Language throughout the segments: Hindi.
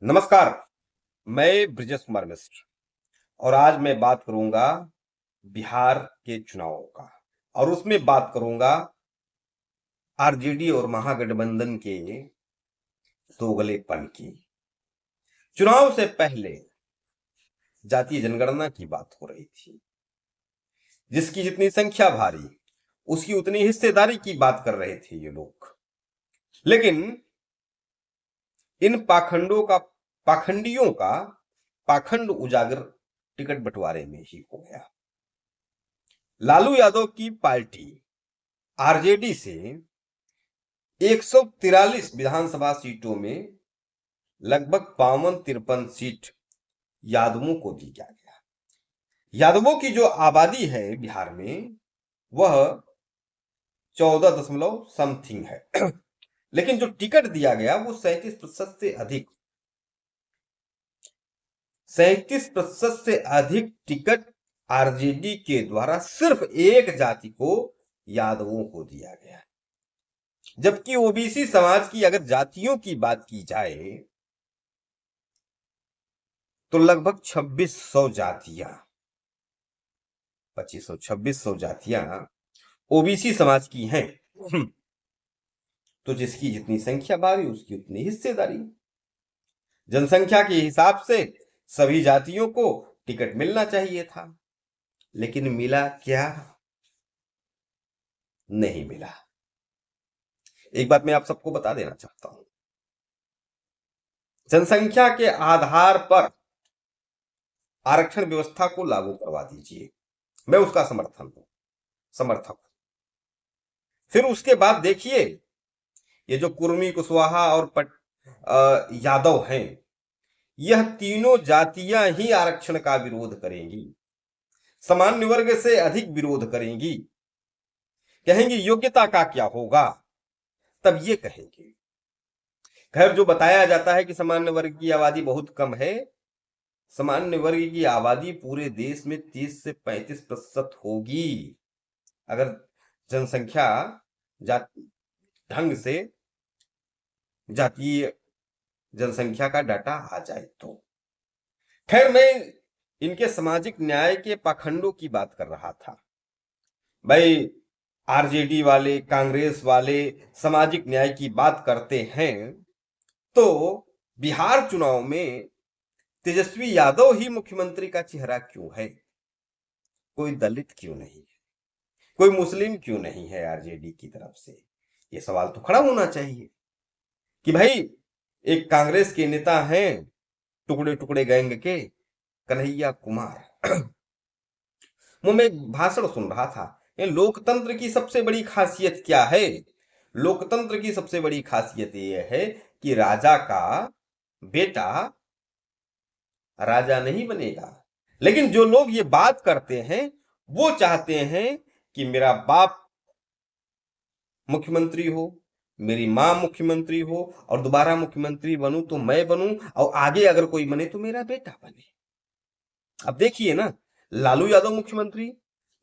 नमस्कार। मैं ब्रिजेश कुमार मिश्र और आज मैं बात करूंगा बिहार के चुनावों का और उसमें बात करूंगा आरजेडी और महागठबंधन के दोगलेपन की। चुनाव से पहले जातीय जनगणना की बात हो रही थी, जिसकी जितनी संख्या भारी उसकी उतनी हिस्सेदारी की बात कर रहे थे ये लोग। लेकिन इन पाखंडियों का पाखंड उजागर टिकट बंटवारे में ही हो गया। लालू यादव की पार्टी आरजेडी से 143 विधानसभा सीटों में लगभग 52-53 सीट यादवों को दी गया। यादवों की जो आबादी है बिहार में वह 14 दशमलव समथिंग है। लेकिन जो टिकट दिया गया वो 37% से अधिक 37% से अधिक टिकट आरजेडी के द्वारा सिर्फ एक जाति को, यादवों को दिया गया। जबकि ओबीसी समाज की अगर जातियों की बात की जाए तो लगभग 2600 जातियां 2600 जातियां ओबीसी समाज की हैं। तो जिसकी जितनी संख्या भारी उसकी उतनी हिस्सेदारी। जनसंख्या के हिसाब से सभी जातियों को टिकट मिलना चाहिए था, लेकिन मिला क्या? नहीं मिला। एक बात मैं आप सबको बता देना चाहता हूं, जनसंख्या के आधार पर आरक्षण व्यवस्था को लागू करवा दीजिए, मैं उसका समर्थक हूं। फिर उसके बाद देखिए, ये जो कुर्मी, कुशवाहा और यादव हैं, यह तीनों जातियां ही आरक्षण का विरोध करेंगी, सामान्य वर्ग से अधिक विरोध करेंगी। कहेंगी योग्यता का क्या होगा, तब ये कहेंगे। खैर, जो बताया जाता है कि सामान्य वर्ग की आबादी बहुत कम है, सामान्य वर्ग की आबादी पूरे देश में 30 से 35% होगी अगर जनसंख्या ढंग से जातीय जनसंख्या का डाटा आ जाए तो। खैर, मैं इनके सामाजिक न्याय के पाखंडों की बात कर रहा था। भाई, आरजेडी वाले, कांग्रेस वाले सामाजिक न्याय की बात करते हैं तो बिहार चुनाव में तेजस्वी यादव ही मुख्यमंत्री का चेहरा क्यों है? कोई दलित क्यों नहीं है? कोई मुस्लिम क्यों नहीं है आरजेडी की तरफ से? ये सवाल तो खड़ा होना चाहिए कि भाई, एक कांग्रेस के नेता हैं टुकड़े टुकड़े गैंग के, कन्हैया कुमार, वो मैं एक भाषण सुन रहा था। ये लोकतंत्र की सबसे बड़ी खासियत क्या है? लोकतंत्र की सबसे बड़ी खासियत यह है कि राजा का बेटा राजा नहीं बनेगा। लेकिन जो लोग ये बात करते हैं वो चाहते हैं कि मेरा बाप मुख्यमंत्री हो, मेरी मां मुख्यमंत्री हो, और दोबारा मुख्यमंत्री बनूं तो मैं बनूं, और आगे अगर कोई बने तो मेरा बेटा बने। अब देखिए ना, लालू यादव मुख्यमंत्री,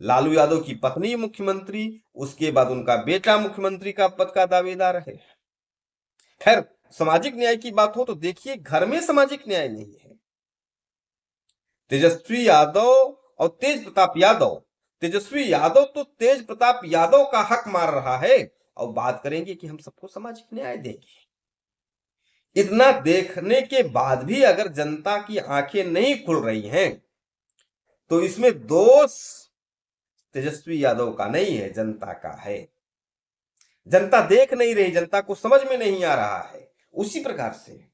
लालू यादव की पत्नी मुख्यमंत्री, उसके बाद उनका बेटा मुख्यमंत्री का पद का दावेदार है। खैर, सामाजिक न्याय की बात हो तो देखिए, घर में सामाजिक न्याय नहीं है। तेजस्वी यादव और तेज प्रताप यादव, तेजस्वी यादव तो तेज प्रताप यादव का हक मार रहा है और बात करेंगे कि हम सबको सामाजिक न्याय देंगे। इतना देखने के बाद भी अगर जनता की आंखें नहीं खुल रही हैं तो इसमें दोष तेजस्वी यादव का नहीं है, जनता का है। जनता देख नहीं रही, जनता को समझ में नहीं आ रहा है। उसी प्रकार से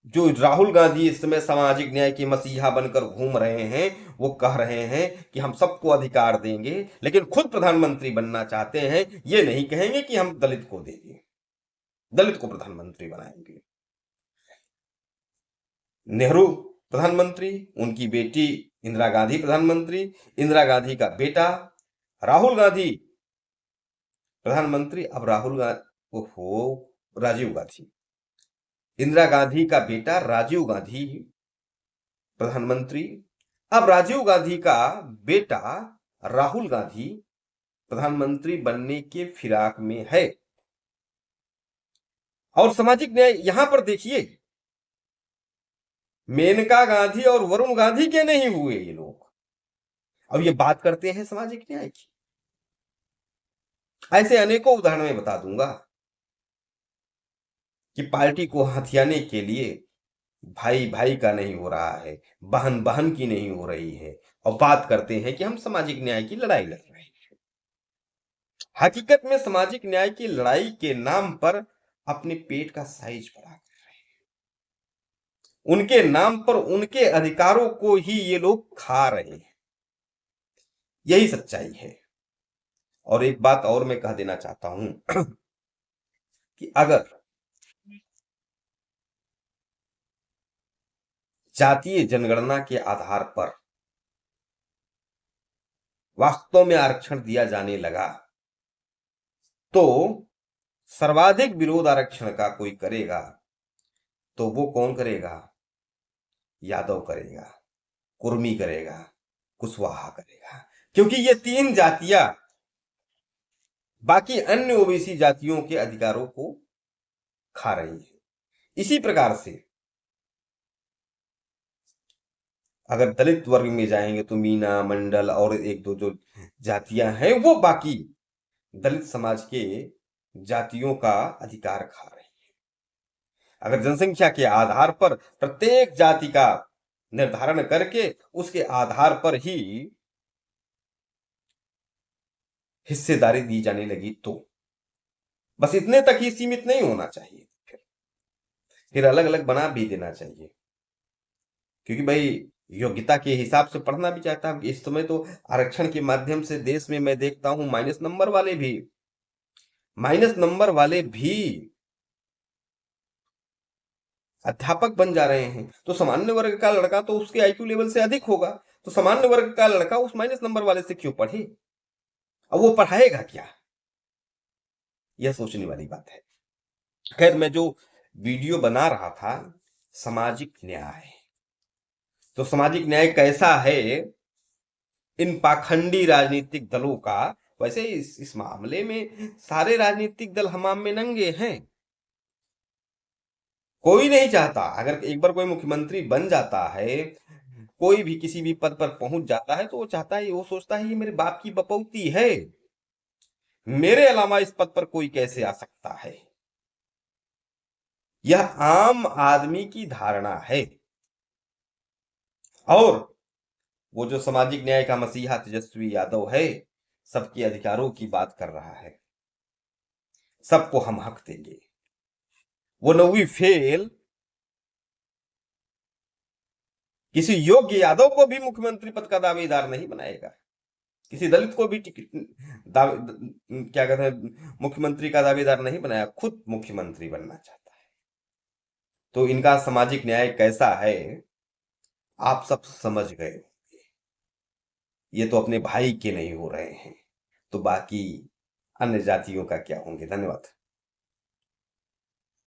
जो राहुल गांधी इस समय सामाजिक न्याय के मसीहा बनकर घूम रहे हैं, वो कह रहे हैं कि हम सबको अधिकार देंगे, लेकिन खुद प्रधानमंत्री बनना चाहते हैं। ये नहीं कहेंगे कि हम दलित को देंगे, दलित को प्रधानमंत्री बनाएंगे। नेहरू प्रधानमंत्री, उनकी बेटी इंदिरा गांधी प्रधानमंत्री, इंदिरा गांधी का बेटा राहुल गांधी प्रधानमंत्री, अब राजीव गांधी, इंदिरा गांधी का बेटा राजीव गांधी प्रधानमंत्री, अब राजीव गांधी का बेटा राहुल गांधी प्रधानमंत्री बनने के फिराक में है। और सामाजिक न्याय यहां पर देखिए, मेनका गांधी और वरुण गांधी के नहीं हुए ये लोग, अब ये बात करते हैं सामाजिक न्याय की। ऐसे अनेकों उदाहरण मैं बता दूंगा कि पार्टी को हथियाने के लिए भाई भाई का नहीं हो रहा है, बहन बहन की नहीं हो रही है, और बात करते हैं कि हम सामाजिक न्याय की लड़ाई लड़ रहे हैं। हकीकत में सामाजिक न्याय की लड़ाई के नाम पर अपने पेट का साइज बढ़ा कर रहे हैं, उनके नाम पर उनके अधिकारों को ही ये लोग खा रहे हैं। यही सच्चाई है। और एक बात और मैं कह देना चाहता हूं कि अगर जातीय जनगणना के आधार पर वास्तव में आरक्षण दिया जाने लगा तो सर्वाधिक विरोध आरक्षण का कोई करेगा तो वो कौन करेगा? यादव करेगा, कुर्मी करेगा, कुशवाहा करेगा, क्योंकि ये तीन जातियां बाकी अन्य ओबीसी जातियों के अधिकारों को खा रही है। इसी प्रकार से अगर दलित वर्ग में जाएंगे तो मीना, मंडल और एक दो जो जातियां हैं वो बाकी दलित समाज के जातियों का अधिकार खा रही है। अगर जनसंख्या के आधार पर प्रत्येक जाति का निर्धारण करके उसके आधार पर ही हिस्सेदारी दी जाने लगी तो बस इतने तक ही सीमित नहीं होना चाहिए, फिर अलग अलग बना भी देना चाहिए, क्योंकि भाई योग्यता के हिसाब से पढ़ना भी चाहता हूं। इस समय तो आरक्षण के माध्यम से देश में मैं देखता हूं माइनस नंबर वाले भी अध्यापक बन जा रहे हैं। तो सामान्य वर्ग का लड़का तो उसके आईक्यू लेवल से अधिक होगा, तो सामान्य वर्ग का लड़का उस माइनस नंबर वाले से क्यों पढ़े? अब वो पढ़ाएगा क्या? यह सोचने वाली बात है। खैर, मैं जो वीडियो बना रहा था सामाजिक न्याय, तो सामाजिक न्याय कैसा है इन पाखंडी राजनीतिक दलों का। वैसे इस मामले में सारे राजनीतिक दल हमाम में नंगे हैं। कोई नहीं चाहता, अगर एक बार कोई मुख्यमंत्री बन जाता है, कोई भी किसी भी पद पर पहुंच जाता है, तो वो चाहता है, वो सोचता है ये मेरे बाप की बपौती है, मेरे अलावा इस पद पर कोई कैसे आ सकता है। यह आम आदमी की धारणा है। और वो जो सामाजिक न्याय का मसीहा तेजस्वी यादव है, सबके अधिकारों की बात कर रहा है, सबको हम हक देंगे। वो नौवीं फेल किसी योग्य यादव को भी मुख्यमंत्री पद का दावेदार नहीं बनाएगा, किसी दलित को भी क्या कहते हैं मुख्यमंत्री का दावेदार नहीं बनाया, खुद मुख्यमंत्री बनना चाहता है। तो इनका सामाजिक न्याय कैसा है आप सब समझ गए। ये तो अपने भाई के नहीं हो रहे हैं, तो बाकी अन्य जातियों का क्या होंगे। धन्यवाद।